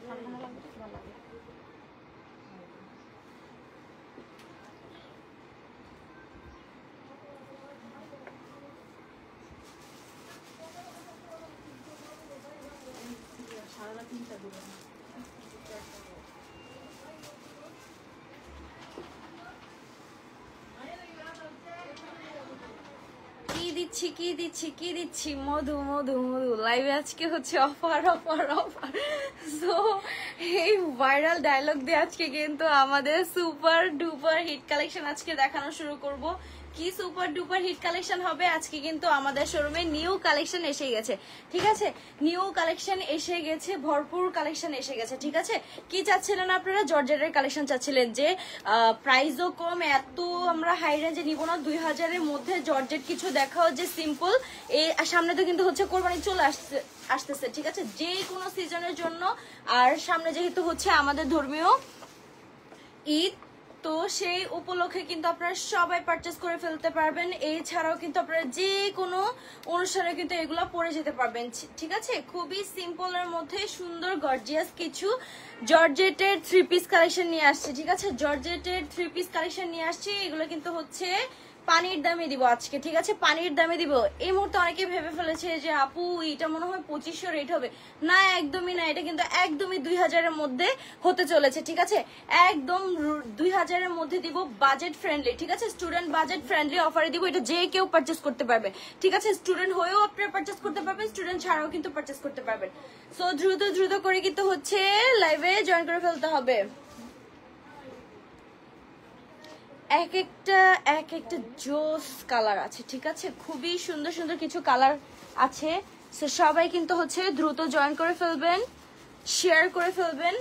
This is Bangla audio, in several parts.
ঠান্ডা লাগবে তো ভালো লাগে। সারা রাত 3টা দিবে না। কি দিচ্ছি মধু মধু মধু লাইভে আজকে হচ্ছে অফার অফার অফার। সো এই ভাইরাল ডায়লগ দিয়ে আজকে কিন্তু আমাদের সুপার ডুপার হিট কালেকশন আজকে দেখানো শুরু করব। কি সুপার ডুপার হিট কালেকশন হবে আজকে, কিন্তু আমাদের শোরুমে নিউ কালেকশন এসে গেছে, ঠিক আছে? নিউ কালেকশন এসে গেছে, ভরপুর কালেকশন এসে গেছে, ঠিক আছে? কি চাচ্ছিলেন আপনারা? জর্জেটের কালেকশন চাচ্ছিলেন যে প্রাইসও কম, এত আমরা হাই রেঞ্জে নিব না, 2000-এর মধ্যে জর্জেট কিছু দেখাও যে সিম্পল। এই সামনে তো কিন্তু হচ্ছে কোরবানি চলে আসতেছে, ঠিক আছে? যে কোনো সিজনের জন্য। আর সামনে যেহেতু হচ্ছে আমাদের ধর্মীয় ঈদ, তো সেই উপলক্ষে কিন্তু আপনারা সবাই পারচেস করে ফেলতে পারবেন। এছাড়াও কিন্তু আপনারা যে কোনো অনুষ্ঠানে কিন্তু এগুলো পরে যেতে পারবেন, ঠিক আছে? খুবই সিম্পলের মধ্যে সুন্দর গর্জিয়াস কিছু জর্জেটের 3 পিস কালেকশন নিয়ে আসছে, ঠিক আছে? জর্জেটের 3 পিস কালেকশন নিয়ে আসছি। এগুলো কিন্তু হচ্ছে পানির দামে দিব আজকে, ঠিক আছে? পানির দামে দিব। এই মুহূর্তে অনেকে ভেবে ফেলেছে যে আপু এটা মনে হয় 2500 রেট হবে। না, একদমই না, এটা কিন্তু একদমই 2000-এর মধ্যে হতে চলেছে, ঠিক আছে? একদম 2000-এর মধ্যে দিব, বাজেট ফ্রেন্ডলি, ঠিক আছে? স্টুডেন্ট বাজেট ফ্রেন্ডলি অফারে দিব। এটা যে কেউ পারচেস করতে পারবে, ঠিক আছে? স্টুডেন্ট হয়েও আপনারা পারচেস করতে পারবেন, স্টুডেন্ট ছাড়াও কিন্তু পারচেস করতে পারবেন। সো দ্রুত দ্রুত করে কিন্তু হচ্ছে লাইভে জয়েন করে ফেলতে হবে। এক একটা জোস কালার আছে, ঠিক আছে? খুবই সুন্দর সুন্দর কিছু কালার আছে। সো সবাই কিন্তু হচ্ছে দ্রুত জয়েন করে ফেলবেন, শেয়ার করে ফেলবেন।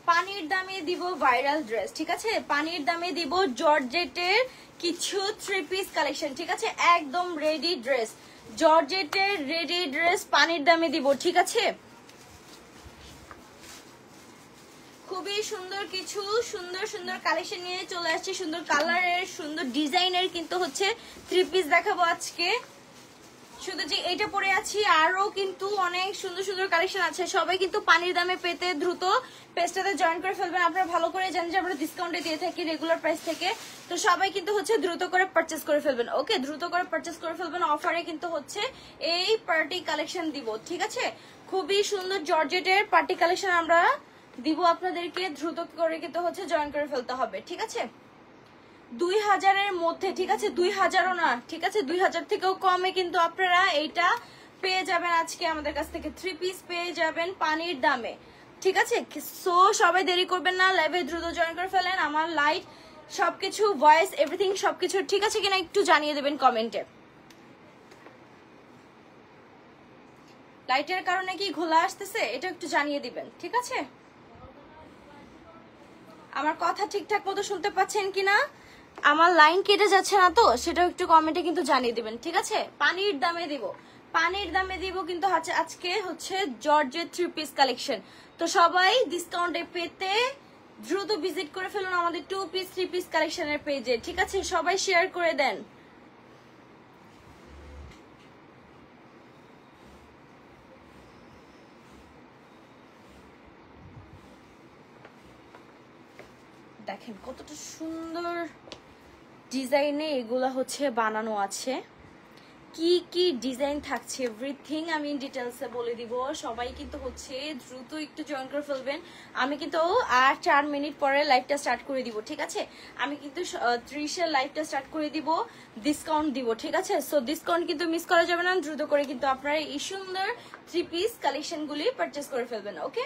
পানির দামে দিব ভাইরাল ড্রেস, ঠিক আছে? পানির দামে দিব জর্জেটের কিছু 3 পিস কালেকশন, ঠিক আছে? একদম রেডি ড্রেস, জর্জেটের রেডি ড্রেস পানির দামে দিব, ঠিক আছে? খুবই সুন্দর কিছু সুন্দর সুন্দর কালেকশন নিয়ে চলে আসছে, সুন্দর কালারের সুন্দর ডিজাইনের কিন্তু হচ্ছে 3 পিস দেখাবো আজকে। শুধু যে এটা পরে আছি, আরো কিন্তু অনেক সুন্দর সুন্দর কালেকশন আছে। সবাই কিন্তু পানির দামে পেতে দ্রুত পেজটাতে জয়েন করে ফেলবেন। আপনারা ভালো করে জানেন যে আমরা ডিসকাউন্টে দিয়ে থাকি রেগুলার প্রাইস থেকে। তো সবাই কিন্তু হচ্ছে দ্রুত করে পারচেস করে ফেলবেন, ওকে? দ্রুত করে পারচেস করে ফেলবেন। অফারে কিন্তু হচ্ছে এই পার্টি কালেকশন দিব, ঠিক আছে? খুবই সুন্দর জর্জেটের পার্টি কালেকশন আমরা দিব আপনাদেরকে। দ্রুত করে কিন্তু হচ্ছে জয়েন করে ফেলতে হবে, ঠিক আছে? 2000-এর মধ্যে, ঠিক আছে? 2000-ও না, ঠিক আছে? 2000 থেকেও কমে কিন্তু আপনারা এইটা পেয়ে যাবেন আজকে আমাদের কাছ থেকে। 3 পিস পেয়ে যাবেন পানির দামে, ঠিক আছে? সো সবাই দেরি করবেন না, লাইভে দ্রুত জয়েন করে ফেলেন। আমার লাইট সবকিছু, ভয়েস, এভরিথিং সবকিছু ঠিক আছে কিনা একটু জানিয়ে দেবেন কমেন্টে। লাইটের কারণে কি ঘোলা আসতেছে এটা একটু জানিয়ে দিবেন, ঠিক আছে? আমার কথা ঠিকঠাক মতো শুনতে পাচ্ছেন কিনা, আমার লাইন কেটে যাচ্ছে না তো, সেটাও একটু কমেন্টে কিন্তু জানিয়ে দিবেন, ঠিক আছে? পানির দামে দিব, পানির দামে দিব কিন্তু আজকে হচ্ছে জর্জের 3 পিস কালেকশন। তো সবাই ডিসকাউন্টে পেতে দ্রুত ভিজিট করে ফেলুন আমাদের 2 পিস 3 পিস কালেকশনের পেজে, ঠিক আছে? সবাই শেয়ার করে দেন। দেখেন কতটা সুন্দর ডিজাইনে এগুলা হচ্ছে বানানো আছে। কি কি ডিজাইন থাকছে এভরিথিং আমি ডিটেলসে বলে দিব। সবাই কিন্তু হচ্ছে দ্রুত একটু জয়েন করে ফেলবেন। আমি কিন্তু আর 4 মিনিট পরে লাইভটা স্টার্ট করে দিব, ঠিক আছে? আমি কিন্তু 30-এর লাইভটা স্টার্ট করে দিব, ডিসকাউন্ট দিব, ঠিক আছে? সো ডিসকাউন্ট কিন্তু মিস করা যাবে না। দ্রুত করে কিন্তু আপনারা এই সুন্দর 3 পিস কালেকশনগুলি পারচেস করে ফেলবেন, ওকে?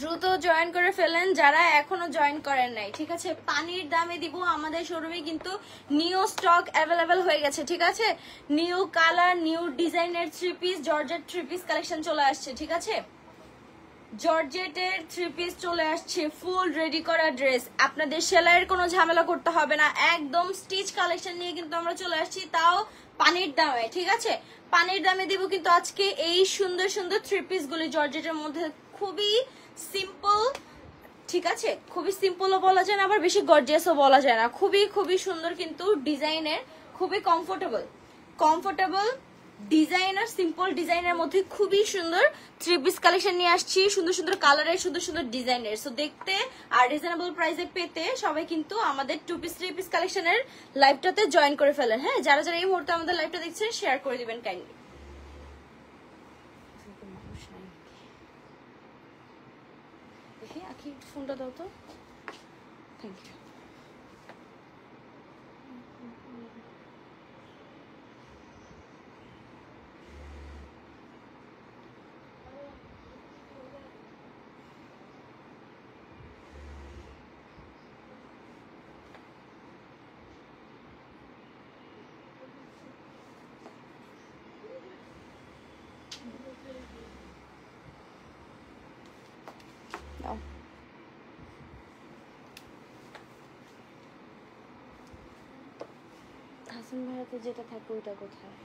দ্রুত জয়েন করে ফেলেন যারা এখনো জয়েন করেন নাই, ঠিক আছে? পানির দামে দিব। আমাদের শোরুমে কিন্তু নিউ স্টক অ্যাভেলেবেল হয়ে গেছে, ঠিক আছে? নিউ কালার, নিউ ডিজাইনের 3 পিস জর্জেট 3 পিস কালেকশন চলে আসছে, ঠিক আছে? জর্জেটের 3 পিস চলে আসছে, ফুল রেডি করা ড্রেস। আপনাদের সেলাইয়ের কোনো ঝামেলা করতে হবে না, একদম স্টিচ কালেকশন নিয়ে কিন্তু আমরা চলে আসছি, তাও পানির দামে। ঠিক আছে, পানির দামে দিব কিন্তু আজকে এই সুন্দর সুন্দর 3 পিস গুলি জর্জেটের মধ্যে, খুবই সিম্পল। ঠিক আছে, খুবই সিম্পলও বলা যায় না, আবার বেশি গর্জিয়াসও বলা যায় না, খুবই খুবই সুন্দর কিন্তু ডিজাইনের, খুবই কমফোর্টেবল ডিজাইনার, সিম্পল ডিজাইনের মধ্যে খুবই সুন্দর 3 পিস কালেকশন নিয়ে আসছি, সুন্দর সুন্দর কালারের, সুন্দর সুন্দর ডিজাইনের। সো দেখতে আর রিজনেবল প্রাইসে পেতে সবাই কিন্তু আমাদের 2 পিস 3 পিস কালেকশনের লাইভটাতে জয়েন করে ফেলেন। হ্যাঁ, যারা যারা এই মুহূর্তে আমাদের লাইভটা দেখছেন শেয়ার করে দিবেন কাইন্ডলি। দেখি আখি ফোনটা দাও তো, থ্যাংক ইউ। হাসান ভাইয়াতে যেটা থাকে ওইটা কোথায়?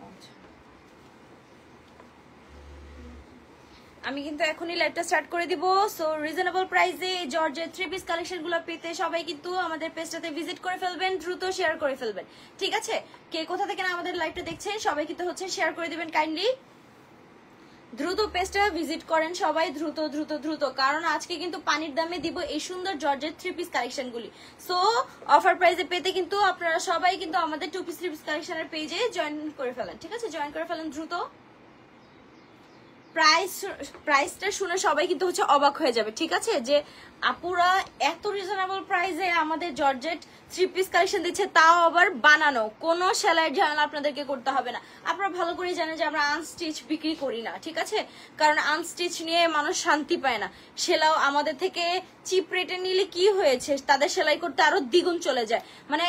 আচ্ছা, আমি কিন্তু এখনই লাইভটা স্টার্ট করে দিব। সো রিজনেবল প্রাইসে জর্জের 3 পিস কালেকশন গুলো পেতে সবাই কিন্তু আমাদের পেজটাতে ভিজিট করে ফেলবেন, দ্রুত শেয়ার করে ফেলবেন। ঠিক আছে, কে কোথা থেকে না আমাদের লাইভটা দেখছেন সবাই কিন্তু হচ্ছে শেয়ার করে দিবেন কাইন্ডলি। দ্রুত পেজটা ভিজিট করেন সবাই, দ্রুত দ্রুত দ্রুত, কারণ আজকে কিন্তু পানির দামে দিব এই সুন্দর জর্জের 3 পিস কালেকশন গুলি। সো অফার প্রাইসে পেতে কিন্তু আপনারা সবাই কিন্তু আমাদের 2 পিস 3 পিস কালেকশনের পেজে জয়েন করে ফেলেন। ঠিক আছে, জয়েন করে ফেলেন দ্রুত। প্রাইসটা শুনে সবাই কিন্তু হচ্ছে অবাক হয়ে যাবে। ঠিক আছে, যে আপুরা এত রিজনেবল প্রাইসে আমাদের জর্জেট 3 পিস কালেকশন দিচ্ছে, তাও আবার বানানো, কোনো সেলাইয়ের ঝামেলা আপনাদেরকে করতে হবে না। আপনারা ভালো করে জানেন যে আমরা আনস্টিচ বিক্রি করি না। ঠিক আছে, কারণ আনস্টিচ নিয়ে মানুষ শান্তি পায় না। সেলাও আমাদের থেকে চিপ রেটে নিলে কি হয়েছে, তাদের সেলাই করতে আরো দ্বিগুণ চলে যায়। মানে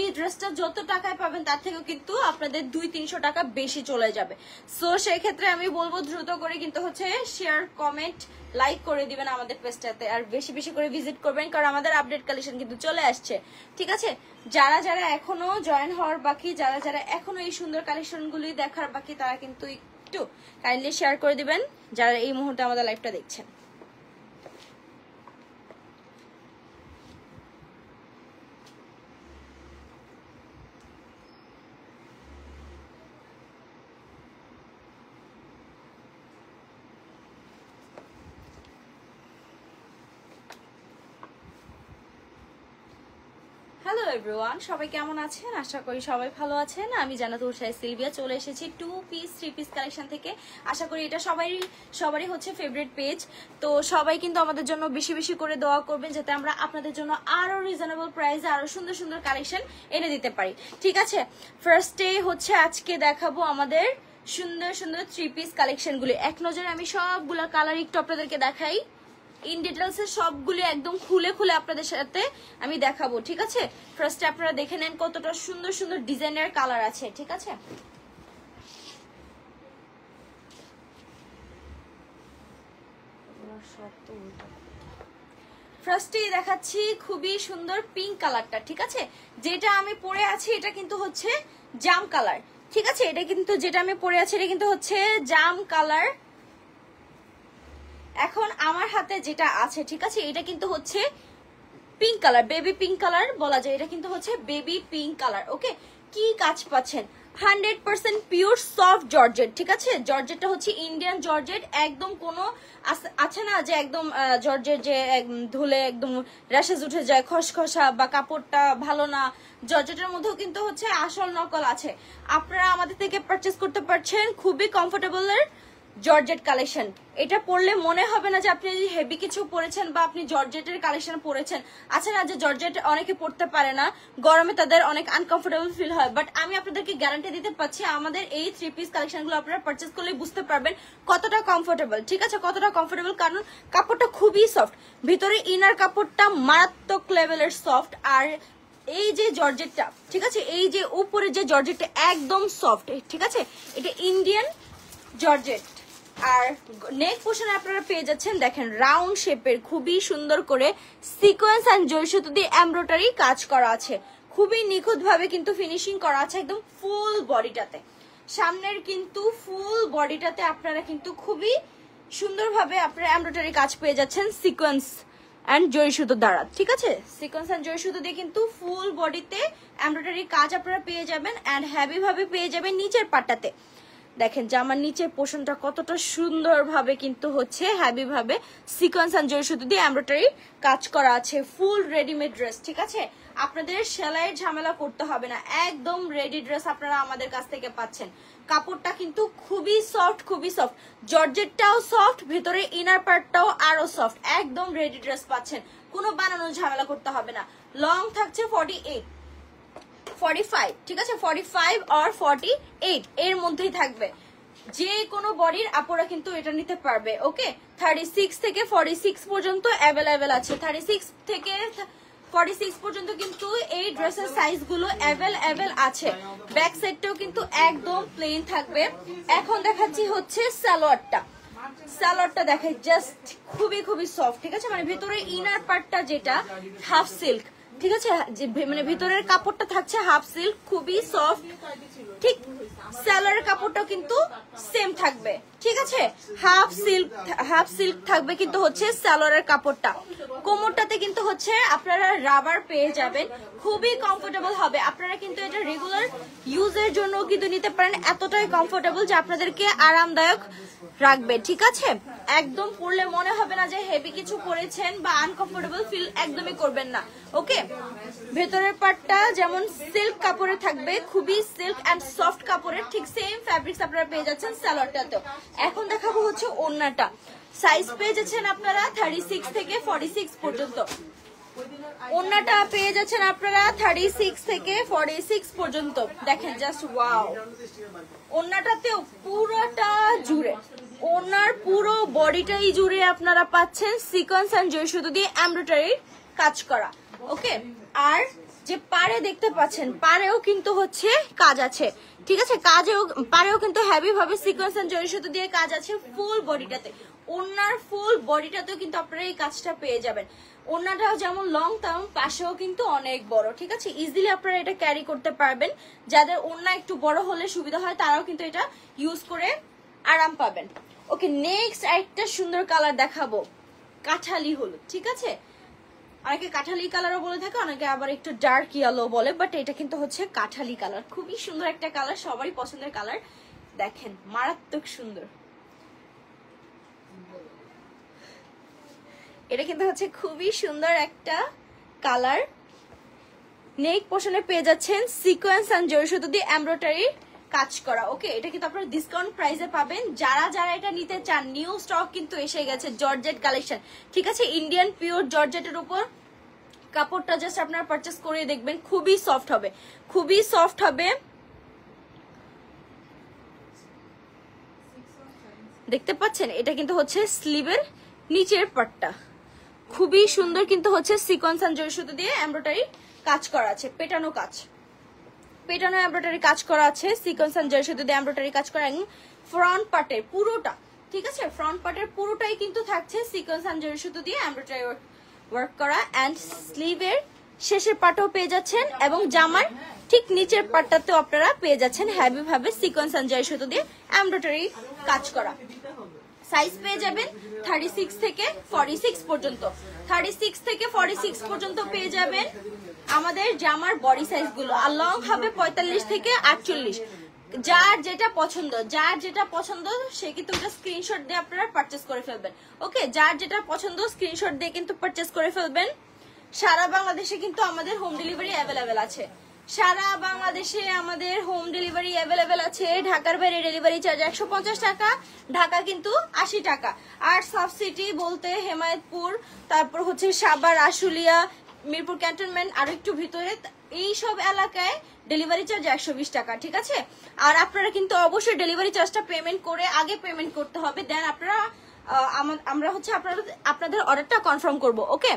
এই ড্রেসটা যত টাকায় পাবেন তার থেকেও কিন্তু আপনাদের 200-300 টাকা বেশি চলে যাবে। সো সেই ক্ষেত্রে আমি বলবো দ্রুত করে কিন্তু হচ্ছে শেয়ার, কমেন্ট, লাইক করে দিবেন আমাদের পেজটাতে, আর বেশি বেশি করে ভিজিট করবেন, কারণ আমাদের আপডেট কালেকশন কিন্তু চলে আসছে। ঠিক আছে, যারা যারা এখনো জয়েন হওয়ার বাকি, যারা যারা এখনো এই সুন্দর কালেকশনগুলি দেখার বাকি, তারা কিন্তু একটু কাইন্ডলি শেয়ার করে দিবেন যারা এই মুহূর্তে আমাদের লাইভটা দেখছেন। হ্যালো এভরিওয়ান, সবাই কেমন আছেন? আশা করি সবাই ভালো আছেন। আমি জান্নাতুল উরশাই সিলভিয়া চলে এসেছি 2 পিস 3 পিস কালেকশন থেকে। আশা করি এটা সবারই হচ্ছে ফেভারিট পেজ। তো সবাই কিন্তু আমাদের জন্য বেশি বেশি করে দোয়া করবেন, যাতে আমরা আপনাদের জন্য আরো রিজনেবল প্রাইসে আরো সুন্দর সুন্দর কালেকশন এনে দিতে পারি। ঠিক আছে, ফার্স্টে হচ্ছে আজকে দেখাবো আমাদের সুন্দর সুন্দর 3 পিস কালেকশন গুলি। এক নজরে আমি সবগুলা কালার একটু আপনাদেরকে দেখাই, ইন ডিটেলস এর সবগুলো একদম খুলে খুলে আপনাদের সাথে আমি দেখাবো। ঠিক আছে, ফার্স্টে আপনারা দেখে নেন কতটা সুন্দর সুন্দর ডিজাইনের কালার আছে। ঠিক আছে, ফার্স্টে দেখাচ্ছি খুবই সুন্দর পিঙ্ক কালারটা। ঠিক আছে, যেটা আমি পরে আছি এটা কিন্তু হচ্ছে জাম কালার। ঠিক আছে, এটা কিন্তু যেটা আমি পরে আছি এটা কিন্তু হচ্ছে জাম কালার। এখন আমার হাতে যেটা আছে, ঠিক আছে, এটা কিন্তু হচ্ছে pink colour, baby pink colour বলা যায়, এটা কিন্তু হচ্ছে বেবি পিঙ্ক কালার। ওকে, কি কাজ পাচ্ছেন, 100% পিওর সফট জর্জেট। ঠিক আছে, জর্জেটটা হচ্ছে ইন্ডিয়ান জর্জেট, একদম কোনো আছে না যে একদম জর্জেট যে ধুলে একদম র্যাশেজ উঠে যায়, খসখসা বা কাপড়টা ভালো না, জর্জেটের মধ্যেও কিন্তু হচ্ছে আসল নকল আছে। আপনারা আমাদের থেকে পারচেস করতে পারছেন খুবই কমফোর্টেবলের জর্জেট কালেকশন। এটা পরলে মনে হবে না যে আপনি হেভি কিছু পরেছেন বা আপনি জর্জেটের কালেকশন পরেছেন। আছে না যে জর্জেট অনেকে পরতে পারে না, গরমে তাদের অনেক আনকমফোর্টেবল ফিল হয়, বাট আমি আপনাদেরকে গ্যারান্টি দিতে পারছি আমাদের এই 3 পিস কালেকশনগুলো আপনারা পারচেস করলে বুঝতে পারবেন কতটা কমফোর্টেবল। ঠিক আছে, কতটা কমফোর্টেবল, কারণ কাপড়টা খুবই সফট, ভিতরে ইনার কাপড়টা মারাত্মক লেভেলের সফট, আর এই যে জর্জেটটা, ঠিক আছে, এই যে উপরে যে জর্জেটটা একদম সফট। ঠিক আছে, এটা ইন্ডিয়ান জর্জেট, আর নেক পোর্শনে আপনারা পেয়ে যাচ্ছেন দেখেন রাউন্ড শেপের খুবই সুন্দর করে সিকোয়েন্স এন্ড জরি সুতো দিয়ে এমব্রয়ডারি কাজ করা আছে, খুবই নিখুঁত ভাবে কিন্তু ফিনিশিং করা আছে একদম ফুল বডিটাতে। সামনের কিন্তু ফুল বডিটাতে আপনারা কিন্তু খুবই সুন্দরভাবে আপনারা এমব্রয়ডারি কাজ পেয়ে যাচ্ছেন সিকোয়েন্স এন্ড জরি সুতো দ্বারা, ঠিক আছে? সিকোয়েন্স এন্ড জরি সুতো দিয়ে কিন্তু ফুল বডিতে এমব্রয়ডারি কাজ আপনারা পেয়ে যাবেন এন্ড হেভি ভাবে পেয়ে যাবেন নিচের পাটটাতে। দেখেন জামার নিচের পোর্শনটা কতটা সুন্দরভাবে কিন্তু হচ্ছে হেভি ভাবে সিকোয়েন্স এন্ড জরি সুতো দিয়ে এমব্রয়ডারি কাজ করা আছে, ফুল রেডিমেড ড্রেস, ঠিক আছে? আপনাদের সেলাইয়ের ঝামেলা করতে হবে না, একদম রেডি ড্রেস আপনারা আমাদের কাছ থেকে পাচ্ছেন। কাপড়টা কিন্তু খুবই সফট, খুবই সফট, জর্জেটটাও সফট, ভেতরে ইনার পার্টটাও আরো সফট, একদম রেডি ড্রেস পাচ্ছেন, কোনো বানানোর ঝামেলা করতে হবে না। লং থাকছে 48 45, ঠিক আছে? 45 আর 48 এর মধ্যেই থাকবে, যে কোনো বডির আপুরা কিন্তু এটা নিতে পারবে। ওকে, 36 থেকে 46 পর্যন্ত অ্যাভেলেবেল আছে, 36 থেকে 46 পর্যন্ত কিন্তু এই ড্রেসের সাইজ গুলো অ্যাভেলেবেল আছে। ব্যাক সাইডটাও কিন্তু একদম প্লেন থাকবে। এখন দেখাচ্ছি হচ্ছে সালোয়ারটা। সালোয়ারটা দেখাই, জাস্ট খুবই খুবই সফট, ঠিক আছে? মানে ভিতরে ইনার পার্টটা যেটা হাফ সিল্ক, ঠিক আছে? মানে ভিতরের কাপড়টা থাকছে হাফ সিল্ক, খুবই সফট, ঠিক? সালোয়ারের কাপড়টাও কিন্তু সেম থাকবে, ঠিক আছে? হাফ সিল্ক থাকবে কিন্তু হচ্ছে সালোয়ারের কাপড়টা। কোমরটাতে কিন্তু হচ্ছে আপনারা রাবার পেয়ে যাবেন, খুবই কমফোর্টেবল হবে। আপনারা কিন্তু এটা রেগুলার ইউজের জন্য কিন্তু নিতে পারেন, এতটাই কমফোর্টেবল যে আপনাদেরকে আরামদায়ক রাখবে, ঠিক আছে? একদম পরলে মনে হবে না যে হেভি কিছু পরেছেন বা আনকমফোর্টেবল ফিল একদমই করবেন না। ওকে, ভেতরের পার্টটা যেমন সিল্ক কাপড়ে থাকবে, খুবই সিল্ক এন্ড সফট কাপড়ের, ঠিক সেম ফ্যাব্রিক্স আপনারা পেয়ে যাচ্ছেন সালোয়ারটাতেও। এখন দেখাবো হচ্ছে ওড়নাটা। সাইজ পেয়ে যাচ্ছেন আপনারা 36 থেকে 46 পর্যন্ত। ওড়নাটা পেয়ে যাচ্ছেন আপনারা 36 থেকে 46 পর্যন্ত। দেখেন জাস্ট ওয়াও, ওড়নাটাতেও পুরোটা জুড়ে, ওড়নার পুরো বডিটাই জুড়ে আপনারা পাচ্ছেন সিকোয়েন্স এন্ড জরি সুতো দিয়ে এমব্রয়ডারি কাজ করা। ওকে, আর যে পাড়ে দেখতে পাচ্ছেন, পাড়েও কিন্তু হচ্ছে কাজ আছে, ঠিক আছে? পাড়েও কিন্তু হেভি ভাবে সিকোয়েন্স এন্ড জরি সুতো দিয়ে কাজ আছে ফুল বডিটাতে। ওড়নার ফুল বডিটাতেও কিন্তু আপনারা এই কাজটা পেয়ে যাবেন। ওড়নাটাও যেমন লং তেমন পাশেও কিন্তু অনেক বড়, ঠিক আছে? ইজিলি আপনারা এটা ক্যারি করতে পারবেন। যাদের ওড়না একটু বড় হলে সুবিধা হয় তারাও কিন্তু এটা ইউজ করে আরাম পাবেন। ওকে, নেক্সট একটা সুন্দর কালার দেখাবো, কাঠালি হলুদ, ঠিক আছে? অনেকে কাঠালি কালারও বলে থাকে, অনেকে আবার একটু ডার্ক ইয়েলো বলে, বাট এটা কিন্তু হচ্ছে কাঠালি কালার। খুবই সুন্দর একটা কালার, সবারই পছন্দের কালার। দেখেন মারাত্মক সুন্দর, এটা কিন্তু হচ্ছে খুবই সুন্দর একটা কালার। নেক পোর্শনে পেয়ে যাচ্ছেন সিকোয়েন্স এন্ড জরি সুতো দিয়ে এমব্রয়ডারি কাজ করা। ওকে, এটা কিন্তু আপনারা ডিসকাউন্ট প্রাইসে পাবেন। যারা যারা এটা নিতে চান, নিউ স্টক কিন্তু এসে গেছে, জর্জেট কালেকশন, ঠিক আছে? ইন্ডিয়ান পিওর জর্জেটের উপর কাপড়টা জাস্ট আপনারা পারচেস করে দেখবেন, খুবই সফট হবে, খুবই সফট হবে। দেখতে পাচ্ছেন, এটা কিন্তু হচ্ছে স্লিভের নিচের পার্টটা, খুবই সুন্দর কিন্তু হচ্ছে সিকোয়েন্স এন্ড জরি সুতো দিয়ে এমব্রয়ডারি কাজ করা আছে, পেটানো কাজ, পেটানো এমব্রয়ডারি কাজ করা আছে, সিকোয়েন্স এন্ড জরি সুতো দিয়ে এমব্রয়ডারি কাজ করা। ফ্রন্ট পার্টের পুরোটা, ঠিক আছে? ফ্রন্ট পার্টের পুরোটাই কিন্তু থাকছে সিকোয়েন্স এন্ড জরি সুতো দিয়ে এমব্রয়ডারি ওয়ার্ক করা। এন্ড স্লিভের শেষের পার্টও পেয়ে যাচ্ছেন এবং জামার ঠিক নিচের পার্টটাতেও আপনারা পেয়ে যাচ্ছেন হেভি ভাবে সিকোয়েন্স এন্ড জরি সুতো দিয়ে এমব্রয়ডারি কাজ করা। সাইজ পেয়ে যাবেন 36 থেকে 46 পর্যন্ত। 36 থেকে 46 পর্যন্ত পেয়ে যাবেন আমাদের জামার বডি সাইজ গুলো। আর লং হবে 45 থেকে 48। যার যেটা পছন্দ সে কিন্তু ওটা স্ক্রিনশট দিয়ে আপনারা পারচেজ করে ফেলবেন। ওকে, যার যেটা পছন্দ স্ক্রিনশট দিয়ে কিন্তু পারচেজ করে ফেলবেন। সারা বাংলাদেশে কিন্তু আমাদের হোম ডেলিভারি অ্যাভেলেবেল আছে, সারা বাংলাদেশে আমাদের হোম ডেলিভারি অ্যাভেলেবেল আছে। ঢাকার বাইরে ডেলিভারি চার্জ 150 টাকা, ঢাকা কিন্তু 80 টাকা। আর সাবসিটি বলতে হেমায়েতপুর, তারপর হচ্ছে সাভার, আশুলিয়া, মিরপুর ক্যান্টনমেন্ট, আর একটু ভিতরে এই সব এলাকায় ডেলিভারি চার্জ 120 টাকা, ঠিক আছে? আর আপনারা কিন্তু অবশ্যই ডেলিভারি চার্জটা পেমেন্ট করে আগে পেমেন্ট করতে হবে, দেন আপনারা আমরা হচ্ছে আপনাদের অর্ডারটা কনফার্ম করব। ওকে,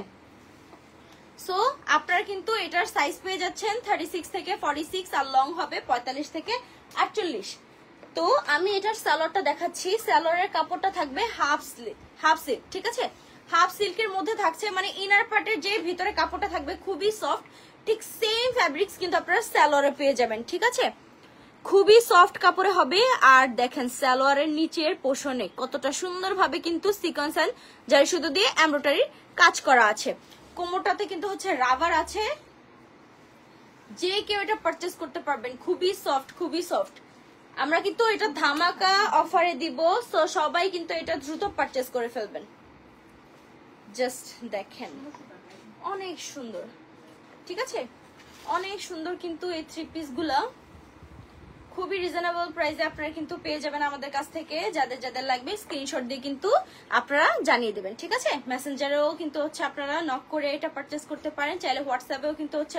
সো আপনারা কিন্তু এটার সাইজ পেয়ে যাচ্ছেন 36 থেকে 46 আর লং হবে 45 থেকে 48। তো আমি এটার সালোয়ারটা দেখাচ্ছি। সালোয়ারের কাপড়টা থাকবে হাফ সিল্ক, ঠিক আছে? হাফ সিল্কের মধ্যে থাকছে, মানে ইনার পার্টের যে ভিতরে কাপড়টা থাকবে খুবই সফট, ঠিক সেম ফ্যাব্রিক্স কিন্তু আপনারা সালোয়ারে পেয়ে যাবেন, ঠিক আছে? খুবই সফট কাপড়ে হবে। আর দেখেন সালোয়ারের নিচের পোষণে কতটা সুন্দরভাবে কিন্তু সিকোয়েন্স এন্ড জারি সুতো দিয়ে এমব্রয়ডারি কাজ করা আছে। কোমরটাতে কিন্তু হচ্ছে রাবার আছে, যে কেউ এটা পারচেজ করতে পারবেন। খুবই সফট, খুবই সফট। আমরা কিন্তু এটা ধামাকা অফারে দিব, সো সবাই কিন্তু এটা দ্রুত পারচেজ করে ফেলবেন। জাস্ট দেখেন অনেক সুন্দর, ঠিক আছে? অনেক সুন্দর কিন্তু এই থ্রি পিস গুলা খুবই রিজনেবল প্রাইসে আপনারা কিন্তু পেয়ে যাবেন আমাদের কাছ থেকে। যাদের যাদের লাগবে স্ক্রিনশট দিয়ে কিন্তু আপনারা জানিয়ে দেবেন, ঠিক আছে? মেসেঞ্জারেও কিন্তু হচ্ছে আপনারা নক করে এটা পারচেজ করতে পারেন, চাইলে হোয়াটসঅ্যাপেও কিন্তু হচ্ছে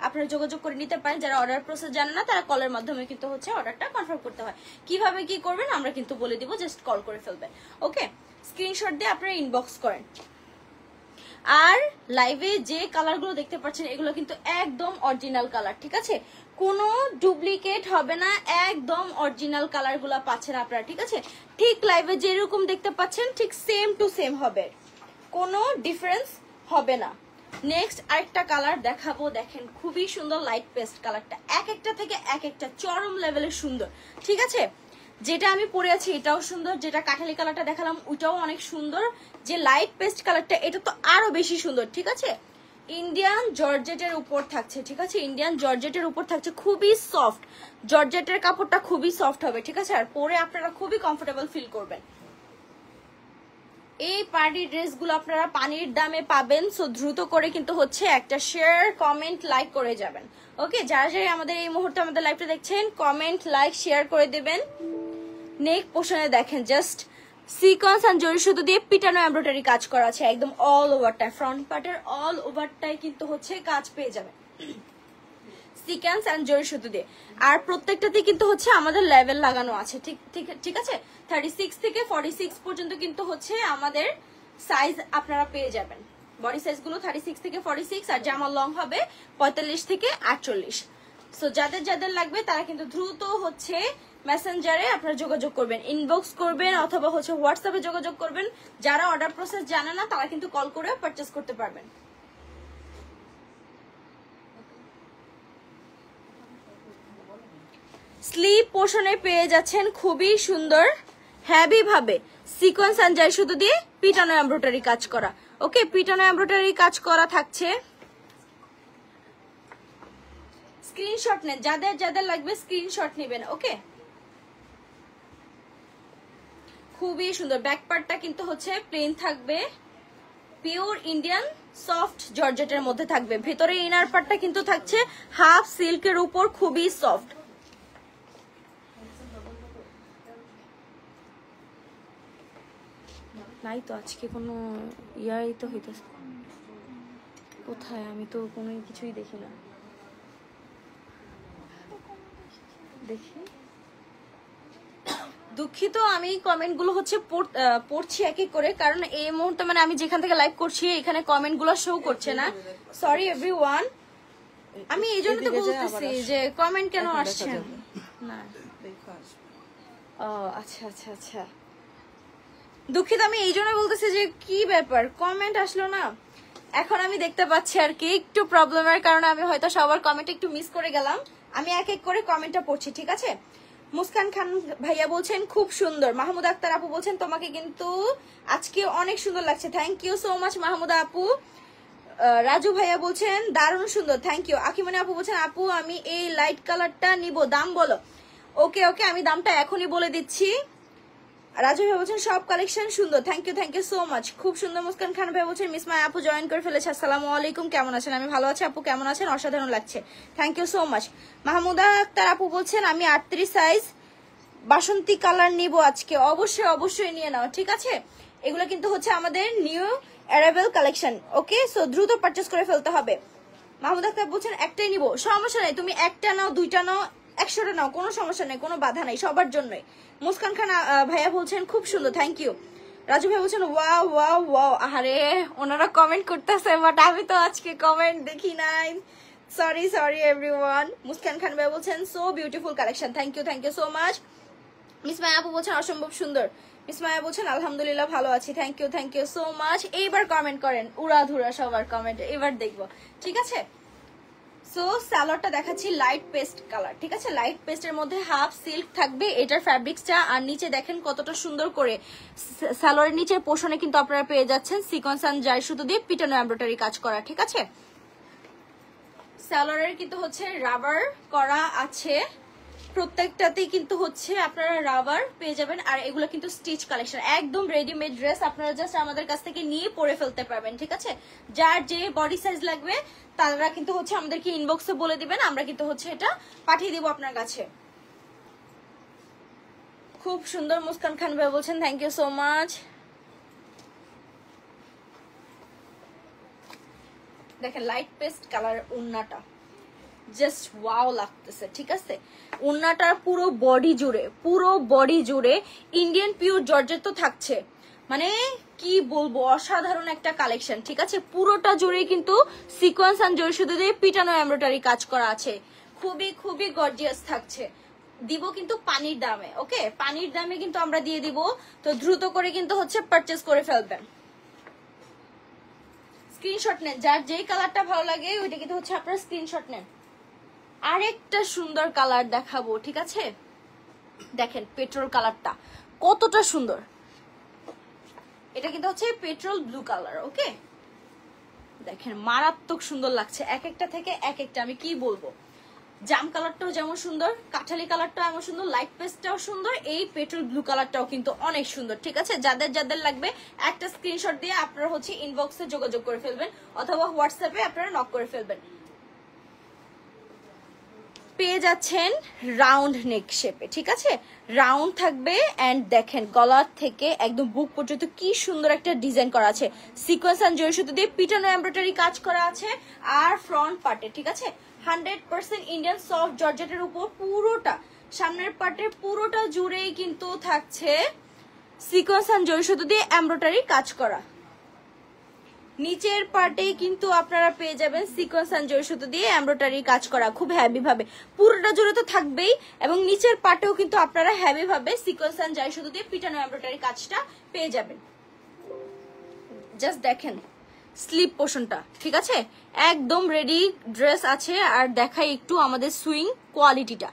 আপনারা যোগাযোগ করে নিতে পারেন। যারা অর্ডার প্রসেস জানেন না তারা কলের মাধ্যমে কিন্তু হচ্ছে অর্ডারটা কনফার্ম করতে হয়। কিভাবে কি করবেন আমরা কিন্তু বলে দিব, জাস্ট কল করে ফেলবেন। ওকে, স্ক্রিনশট দিয়ে আপনারা ইনবক্স করেন। আর লাইভে যে কালারগুলো দেখতে পাচ্ছেন এগুলো কিন্তু একদম অরিজিনাল কালার, ঠিক আছে? কোনো ডুপ্লিকেট হবে না, একদম অরিজিনাল কালারগুলো পাচ্ছেন আপনারা, ঠিক আছে? ঠিক লাইভে যেরকম দেখতে পাচ্ছেন ঠিক সেম টু সেম হবে, কোনো ডিফারেন্স হবে না। নেক্সট আরেকটা কালার দেখাবো, দেখেন খুবই সুন্দর লাইট পেস্ট কালারটা, এক একটা থেকে এক একটা চরম লেভেলের সুন্দর, ঠিক আছে? যেটা আমি পরে আছি এটাও সুন্দর, যেটা কাঠালি কালারটা দেখালাম ওইটাও অনেক সুন্দর, যে লাইট পেস্ট কালারটা এটা তো আরো বেশি সুন্দর, ঠিক আছে? ইন্ডিয়ান জর্জেটের উপর থাকছে, ঠিক আছে? ইন্ডিয়ান জর্জেটের উপর থাকছে, খুবই সফট, জর্জেটের কাপড়টা খুবই সফট হবে, ঠিক আছে? আর পরে আপনারা খুবই কমফোর্টেবল ফিল করবেন। এই পার্টি ড্রেসগুলো আপনারা পানির দামে পাবেন, সো দ্রুত করে কিন্তু হচ্ছে একটা শেয়ার কমেন্ট লাইক করে যাবেন। ওকে, যারা যারা আমাদের এই মুহূর্তে আমাদের লাইভটা দেখছেন কমেন্ট লাইক শেয়ার করে দেবেন। নেক পোর্শনে দেখেন জাস্ট সিকোয়েন্স এন্ড জরি সুতো দিয়ে পিটানো এমব্রয়ডারি কাজ করা আছে একদম অল ওভারটাই, ফ্রন্ট পার্টের অল ওভারটাই কিন্তু হচ্ছে কাজ পেয়ে যাবেন সিকোয়েন্স এন্ড জরি সুতো দিয়ে। আর প্রত্যেকটাতে কিন্তু হচ্ছে আমাদের লেভেল লাগানো আছে, ঠিক আছে? 36 থেকে 46 পর্যন্ত কিন্তু হচ্ছে আমাদের সাইজ আপনারা পেয়ে যাবেন। বডি সাইজ গুলো 36 থেকে 46, আর জামা লং হবে 45 থেকে 48। সো যাদের যাদের লাগবে তারা কিন্তু দ্রুত হচ্ছে মেসেঞ্জারে আপনারা যোগাযোগ করবেন, ইনবক্স করবেন অথবা হচ্ছে হোয়াটসঅ্যাপে যোগাযোগ করবেন। যারা অর্ডার প্রসেস জানে না তারা কিন্তু কল করে পারচেজ করতে পারবেন। স্লিপ পোর্শনে পেয়ে যাচ্ছেন খুবই সুন্দর হেভি ভাবে সিকোয়েন্স এন্ড জারি সুতো দিয়ে পিটানো এমব্রয়ডারি কাজ করা। ওকে, পিটানো এমব্রয়ডারি কাজ করা থাকছে। স্ক্রিনশট নেন, যাদের যাদের লাগবে স্ক্রিনশট নেবেন। ওকে, খুবই সুন্দর। ব্যাক পার্টটা কিন্তু হচ্ছে প্লেন থাকবে, পিওর ইন্ডিয়ান সফট জর্জেটের মধ্যে থাকবে। ভেতরে ইনার পার্টটা কিন্তু থাকছে হাফ সিল্কের উপর, খুবই সফট। নাই তো আজকে কোনো ইয়াই তো হইতেছে, কোথায়? আমি তো কোনো কিছুই দেখি না, দেখি। দুঃখিত, আমি কমেন্ট গুলো হচ্ছে পড়ছি এক এক করে, কারণ এই মুহূর্তে মানে আমি যেখান থেকে লাইভ করছি এখানে কমেন্ট গুলো শো করছে না। সরি এভরিওয়ান, আমি এই জন্য তো বলতেছি যে কমেন্ট কেন আসছে না। ও আচ্ছা আচ্ছা আচ্ছা, দুঃখিত, আমি এই জন্য বলতেছি যে কি ব্যাপার কমেন্ট আসলো না। এখন আমি দেখতে পাচ্ছি আর কি, একটু প্রবলেমের কারণে আমি হয়তো সবার কমেন্ট একটু মিস করে গেলাম। আমি এক এক করে কমেন্টটা পড়ছি, ঠিক আছে? মুস্কান খান ভাইয়া বলছেন খুব সুন্দর। মাহমুদ আক্তার আপু বলছেন তোমাকে কিন্তু আজকে অনেক সুন্দর লাগছে, thank you so much Mahmuda আপু। রাজু ভাইয়া বলছেন দারুণ সুন্দর, থ্যাংক ইউ। আকিমনি আপু বলছেন আপু আমি এই লাইট কালারটা নিব, দাম বলো। ওকে ওকে, আমি দামটা এখনই বলে দিচ্ছি। রাজু ভাই বলছেন সব কালেকশন সুন্দর, থ্যাংক ইউ সো মাচ, খুব সুন্দর। মুস্কান খান ভাই বলছেন মিস মাই আপু জয়েন করে ফেলেছে, আসসালামু আলাইকুম, কেমন আছেন? আমি ভালো আছি আপু, কেমন আছেন? অসাধারণ লাগছে, thank you so much. Mahmuda Akter আপু বলছেন আমি 38 সাইজ বাসন্তী কালার নিব আজকে, অবশ্যই অবশ্যই নিয়ে নাও, ঠিক আছে? এগুলো কিন্তু হচ্ছে আমাদের নিউ অ্যারাইভেল কালেকশন। ওকে, সো দ্রুত পারচেজ করে ফেলতে হবে। মাহমুদ আক্তার বলছেন একটাই নিব, সমস্যা নেই, তুমি একটা নাও, দুইটা নাও, 100টা নাও, কোনো সমস্যা নেই, কোনো বাধা নেই, সবার জন্যই। মুস্কান খান ভাইয়া বলছেন খুব সুন্দর, থ্যাংক ইউ। রাজু ভাই বলছেন ওয়াও ওয়াও ওয়াও। আরে ওনারা কমেন্ট করতেছে বাট আমি তো আজকে কমেন্ট দেখি নাই, সরি এভরিওয়ান। মুস্কান খান ভাই বলছেন so beautiful collection, thank you so much. Miss Maya আপু বলছেন অসম্ভব সুন্দর। মিস মায়া বলছেন আলহামদুলিল্লাহ ভালো আছি, থ্যাংক ইউ সো মাচ। এইবার কমেন্ট করেন উড়াধুরা সবার কমেন্ট, এবার দেখবো, ঠিক আছে। সো সালোয়ারটা দেখাচ্ছি লাইট পেস্ট কালার, ঠিক আছে। লাইট পেস্টের মধ্যে হাফ সিল্ক থাকবে এটার ফ্যাব্রিক্সটা। আর নিচে দেখেন কতটা সুন্দর করে সালোয়ারের নিচের পোর্শনে কিন্তু আপনারা পেয়ে যাচ্ছেন সিকোয়েন্স এন্ড জারি সুতো দিয়ে পিটানো এমব্রয়ডারি কাজ করা, ঠিক আছে। সালোয়ারের কিন্তু হচ্ছে রাবার করা আছে, প্রত্যেকটাতেই কিন্তু হচ্ছে আপনারা রাবার পেয়ে যাবেন। আর এগুলো কিন্তু স্টিচ কালেকশন, একদম রেডিমেড ড্রেস, আপনারা জাস্ট আমাদের কাছ থেকে নিয়ে পরে ফেলতে পারবেন, ঠিক আছে। যার যে বডি সাইজ লাগবে তারা কিন্তু হচ্ছে আমাদেরকে ইনবক্সে বলে দিবেন, আমরা কিন্তু হচ্ছে এটা পাঠিয়ে দিব আপনার কাছে। খুব সুন্দর মুস্কান খান ভাই বলছেন থ্যাংক ইউ সো মাচ। দেখেন লাইট পেস্ট কালার ওন্নাটা জাস্ট ওয়াও লাগতেছে, ঠিক আছে। ওন্নাটার পুরো বডি জুড়ে ইন্ডিয়ান পিওর জর্জেট তো থাকছে, মানে কি বলবো অসাধারণ একটা কালেকশন, ঠিক আছে। পুরোটা জুড়ে কিন্তু সিকোয়েন্স এন্ড জরি সুতো দিয়ে পিটানো এমব্রয়ডারি কাজ করা আছে, খুবই গর্জিয়াস থাকছে। দিব কিন্তু পানির দামে, ওকে, পানির দামে কিন্তু আমরা দিয়ে দিব, তো দ্রুত করে কিন্তু হচ্ছে পারচেজ করে ফেলবেন। স্ক্রিনশট নেন, যার যেই কালারটা ভালো লাগে ওইটা কিন্তু হচ্ছে আপনারা স্ক্রিনশট নেন। আরেকটা সুন্দর কালার দেখাবো, ঠিক আছে। দেখেন পেট্রোল কালারটা কতটা সুন্দর, এটা কিন্তু হচ্ছে পেট্রোল ব্লু কালার, ওকে। দেখেন মারাত্মক সুন্দর লাগছে, এক একটা থেকে এক একটা, আমি কি বলবো। জাম কালারটাও যেমন সুন্দর, কাঠালি কালারটাও এমন সুন্দর, লাইট পেস্টটাও সুন্দর, এই পেট্রোল ব্লু কালারটাও কিন্তু অনেক সুন্দর, ঠিক আছে। যাদের লাগবে একটা স্ক্রিনশট দিয়ে আপনারা হচ্ছে ইনবক্সে যোগাযোগ করে ফেলবেন অথবা হোয়াটসঅ্যাপে আপনারা নক করে ফেলবেন। পেয়ে যাচ্ছেন রাউন্ড নেক শেপে, ঠিক আছে, রাউন্ড থাকবে। এন্ড দেখেন গলার থেকে একদম বুক পর্যন্ত কি সুন্দর একটা ডিজাইন করা আছে, সিকোয়েন্স এন্ড জরি সুতো দিয়ে পিটানো এমব্রয়ডারি কাজ করা আছে। আর ফ্রন্ট পার্টে, ঠিক আছে, 100% ইন্ডিয়ান সফট জর্জেটের উপর পুরোটা, সামনের পার্টের পুরোটা জুড়েই কিন্তু থাকছে সিকোয়েন্স এন্ড জরি সুতো দিয়ে এমব্রয়ডারি কাজ করা। নিচের পার্টেই কিন্তু আপনারা পেয়ে যাবেন সিকোয়েন্স এন্ড জরি সুতো দিয়ে এমব্রয়ডারি কাজ করা খুব হেভি ভাবে, পুরোটা জুড়ে তো থাকবেই, এবং নিচের পার্টেও কিন্তু আপনারা হেভি ভাবে সিকোয়েন্স এন্ড জরি সুতো দিয়ে পিটানো এমব্রয়ডারি কাজটা পেয়ে যাবেন। জাস্ট দেখেন স্লিপ পোর্শনটা, ঠিক আছে, একদম রেডি ড্রেস আছে। আর দেখাই একটু আমাদের সুইং কোয়ালিটিটা,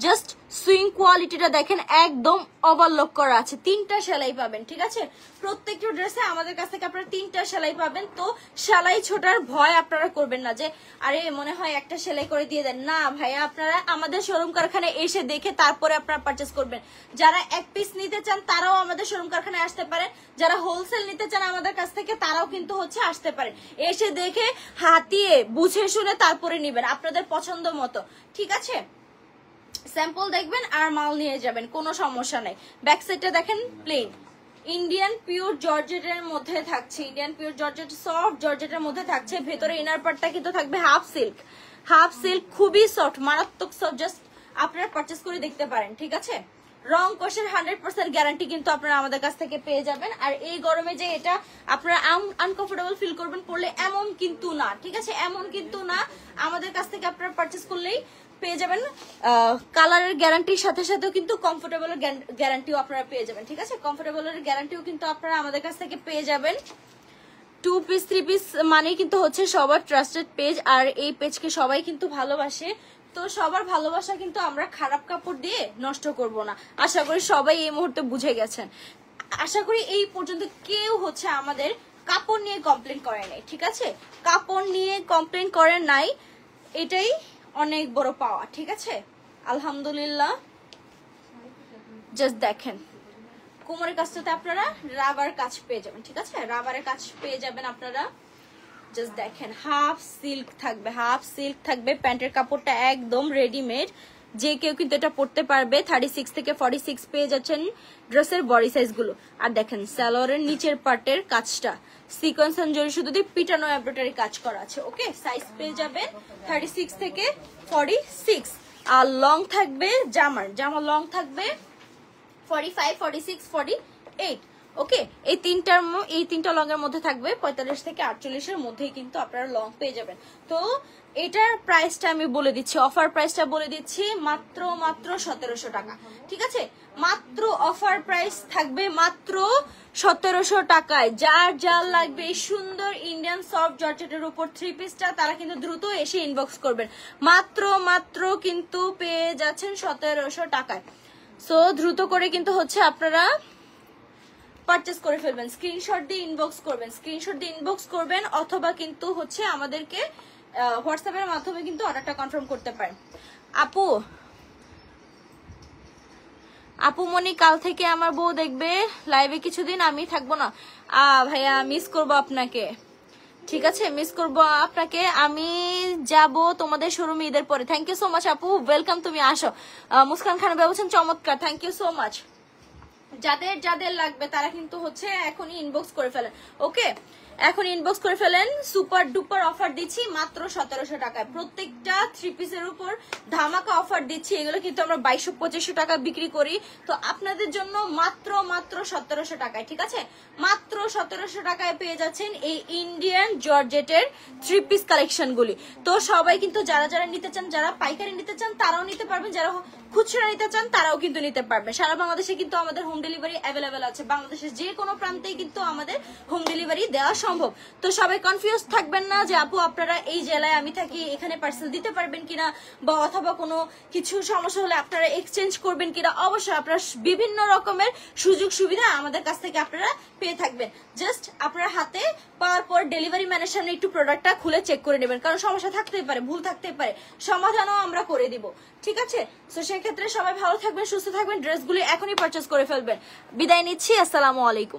জাস্ট সুইং কোয়ালিটিটা দেখেন একদম ওভারলক করা আছে, 3টা সেলাই পাবেন, ঠিক আছে। প্রত্যেকটা ড্রেসে আমাদের কাছ থেকে আপনারা 3টা সেলাই পাবেন, তো সেলাই ছোটার ভয় আপনারা করবেন না যে আরে মনে হয় একটা সেলাই করে দিয়ে দেন, না ভাইয়া, আপনারা আমাদের শোরুম কারখানায় এসে দেখে তারপরে আপনারা পারচেস করবেন। যারা এক পিস নিতে চান তারাও আমাদের শোরুম কারখানায় আসতে পারেন, যারা হোলসেল নিতে চান আমাদের কাছ থেকে তারাও কিন্তু হচ্ছে আসতে পারেন, এসে দেখে হাতিয়ে বুঝে শুনে তারপরে নিবেন আপনাদের পছন্দ মতো, ঠিক আছে। স্যাম্পল দেখবেন আর মাল নিয়ে যাবেন, কোনো সমস্যা নেই। ব্যাক সাইডটা দেখেন প্লেন ইন্ডিয়ান পিওর জর্জেটের মধ্যে থাকছে, ইন্ডিয়ান পিওর জর্জেট সফট জর্জেটের মধ্যে থাকছে। ভেতরে ইনার পার্টটা কিন্তু থাকবে হাফ সিল্ক, খুবই সফট, মারাত্মক সফট, জাস্ট আপনারা পারচেস করে দেখতে পারেন, ঠিক আছে। রং কষের 100% গ্যারান্টি কিন্তু আপনারা আমাদের কাছ থেকে পেয়ে যাবেন। আর এই গরমে যে এটা আপনারা আনকমফোর্টেবল ফিল করবেন পরলে এমন কিন্তু না, ঠিক আছে, এমন কিন্তু না। আমাদের কাছ থেকে আপনারা পারচেস করলেই পেয়ে যাবেন কালারের গ্যারান্টির সাথে সাথেও কিন্তু কমফোর্টেবলের গ্যারান্টিও আপনারা পেয়ে যাবেন, ঠিক আছে। কমফোর্টেবলের গ্যারান্টিও কিন্তু আপনারা আমাদের কাছ থেকে পেয়ে যাবেন। 2 পিস 3 পিস মানে কিন্তু হচ্ছে সবার ট্রাস্টেড পেজ, আর এই পেজকে সবাই কিন্তু ভালোবাসে, তো সবার ভালোবাসা কিন্তু আমরা খারাপ কাপড় দিয়ে নষ্ট করব না। আশা করি সবাই এই মুহূর্তে বুঝে গেছেন। আশা করি এই পর্যন্ত কেউ হচ্ছে আমাদের কাপড় নিয়ে কমপ্লেন করে নাই, ঠিক আছে, কাপড় নিয়ে কমপ্লেন করে নাই, এটাই অনেক বড় পাওয়া, ঠিক আছে, আলহামদুলিল্লাহ। জাস্ট দেখেন কোমরের কাজটাতে আপনারা রাবার কাজ পেয়ে যাবেন, ঠিক আছে, রাবারের কাজ পেয়ে যাবেন আপনারা। জাস্ট দেখেন হাফ সিল্ক থাকবে, প্যান্টের কাপড়টা একদম রেডিমেড, যে কেউ কিন্তু এটা পরতে পারবে। 36 থেকে 46 পেয়ে যাচ্ছেন ড্রেসের বডি সাইজ গুলো। আর দেখেন সালোয়ারের নিচের পার্টের কাজটা সিকোয়েন্স এন্ড জরি সুতো দিয়ে পিটানো এমব্রয়ডারি কাজ করা আছে, ওকে। সাইজ পেয়ে যাবেন 36 থেকে 46। আর লং থাকবে জামা লং থাকবে 45, 46, 48। ওকে, এই তিনটা লং এর মধ্যে থাকবে 45 থেকে 48 এর মধ্যেই কিন্তু আপনারা লং পেয়ে যাবেন। তো এটার প্রাইসটা আমি বলে দিচ্ছি, অফার প্রাইসটা বলে দিচ্ছি, মাত্র 1700 টাকা। ঠিক আছে, মাত্র অফার প্রাইস থাকবে মাত্র 1700 টাকায়। যার যার লাগবে এই সুন্দর ইন্ডিয়ান সফট জর্জেটের উপর 3 পিসটা, তারা কিন্তু দ্রুত এসে ইনবক্স করবেন। মাত্র কিন্তু পেয়ে যাচ্ছেন 1700 টাকায়। সো দ্রুত করে কিন্তু হচ্ছে আপনারা পারচেজ করে ফেলবেন, স্ক্রিনশট দিয়ে ইনবক্স করবেন অথবা কিন্তু হচ্ছে আমাদেরকে হোয়াটসঅ্যাপের মাধ্যমে কিন্তু অর্ডারটা কনফার্ম করতে পারেন। আপু মনি, কাল থেকে আমার বউ দেখবে লাইভে, কিছুদিন আমি থাকবো না। ভাইয়া মিস করবো আপনাকে, ঠিক আছে, মিস করবো আপনাকে। আমি যাব তোমাদের শোরুমে ঈদের পরে। থ্যাংক ইউ সো মাচ আপু, ওয়েলকাম, তুমি আসো। মুস্কান খান বলছেন চমৎকার, থ্যাংক ইউ সো মাচ। যাদের যাদের লাগবে তারা কিন্তু হচ্ছে এখনই ইনবক্স করে ফেলেন। ওকে, এখন ইনবক্স করে ফেলেন। সুপার ডুপার অফার দিচ্ছি মাত্র 1700 টাকায়। প্রত্যেকটা 3 পিসের উপর ধামাকা অফার দিচ্ছি। এগুলো কিন্তু আমরা 2200-2500 টাকা বিক্রি করি, তো আপনাদের জন্য মাত্র 1700 টাকায়। ঠিক আছে, মাত্র 1700 টাকায় পেয়ে যাচ্ছেন এই ইন্ডিয়ান জর্জেটের 3 পিস কালেকশন গুলি। তো সবাই কিন্তু যারা যারা নিতে চান, যারা পাইকারি নিতে চান তারাও নিতে পারবেন, যারা খুচরা নিতে চান তারাও কিন্তু নিতে পারবেন। সারা বাংলাদেশে কিন্তু আমাদের হোম ডেলিভারি অ্যাভেলেবেল আছে, বাংলাদেশের যে কোনো প্রান্তেই কিন্তু আমাদের হোম ডেলিভারি দেওয়া সম্ভব। তো সবাই কনফিউজ থাকবেন না যে আপু আপনারা এই জেলায় আমি থাকি, এখানে পার্সেল দিতে পারবেন কিনা, বা অথবা কোনো কিছু সমস্যা হলে আপনারা এক্সচেঞ্জ করবেন কিনা। অবশ্যই আপনারা বিভিন্ন রকমের সুযোগ সুবিধা আমাদের কাছ থেকে আপনারা পেয়ে থাকবেন। জাস্ট আপনারা হাতে পাওয়ার পর ডেলিভারি ম্যানের সামনে একটু প্রোডাক্টটা খুলে চেক করে নেবেন, কারণ সমস্যা থাকতেই পারে, ভুল থাকতেই পারে, সমাধানও আমরা করে দিব। ঠিক আছে, তো সেক্ষেত্রে সবাই ভালো থাকবেন, সুস্থ থাকবেন, ড্রেসগুলি এখনই পারচেজ করে ফেলবেন। বিদায় নিচ্ছি, আসসালামু আলাইকুম।